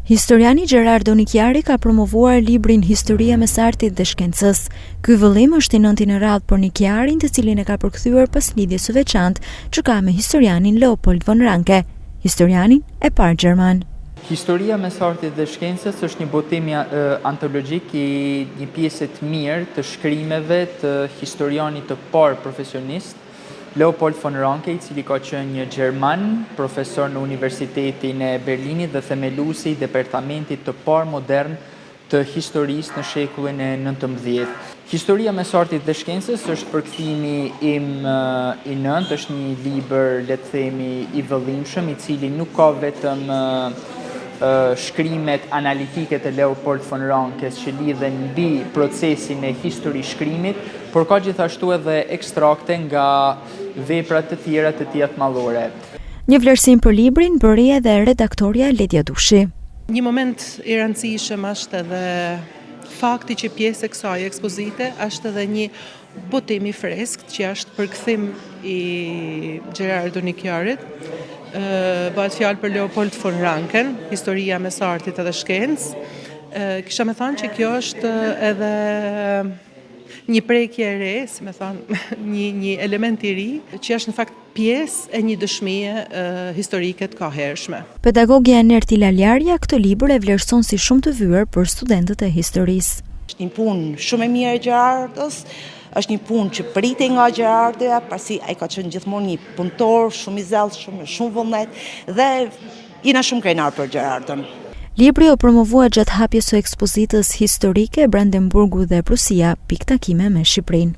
Historiani Gjerardo Nikiari ka promovuar librin Historia mes artit dhe shkencës. Ky vëllim është i nënti në radhë për Nikiarin, të cilin e ka përkthyer pas lidhjes së veçantë që ka me historianin Leopold von Ranke, historianin e parë gjerman. Historia mes artit dhe shkencës është një botim antologjik i një pjesë të mirë të shkrimeve të historianit të parë profesionist, Leopold von Ranke, i cili ka qenë një gjerman, profesor në Universitetin e Berlinit dhe themeluesi i departamentit të parë modern të historisë në shekullin e 19. Historia mes artit dhe shkencës është përkthimi im i nënt, është një libër, le të themi, i vëllimshëm, i cili nuk ka vetëm shkrimet analitike të Leopold von Rankes që lidhen mbi procesin e histori shkrimit, por ka gjithashtu edhe ekstrakte nga veprat të tjera të tij mallore. Një vlerësim për librin bëri edhe redaktoria Ledja Dushi. Një moment i rëndësishëm është edhe fakti që pjesë e kësaj ekspozite është edhe një botim i freskët që është përkthim i Gjerardo Nikiarit. Bëhet fjalë për Leopold von Ranken, Historia mes artit dhe shkencë. Kisha me thënë që kjo është edhe një prekje e re, si me thënë, një element i ri, që është në fakt pjesë e një dëshmie historike të kohershme. Pedagogja Nerti Laljarja këtë libër e vlerëson si shumë të vyer për studentët e historisë. Është një punë shumë e mirë e Gjerardos, është një punë që pritej nga Gjerardoja, pasi ai ka qenë gjithmonë një punëtor shumë i zellshëm, shumë vullnet dhe jena shumë krenar për Gjerardon. Libri u promovua gjatë hapjes së ekspozitës historike Brandenburgu dhe Prusia, pikë takime me Shqipërinë.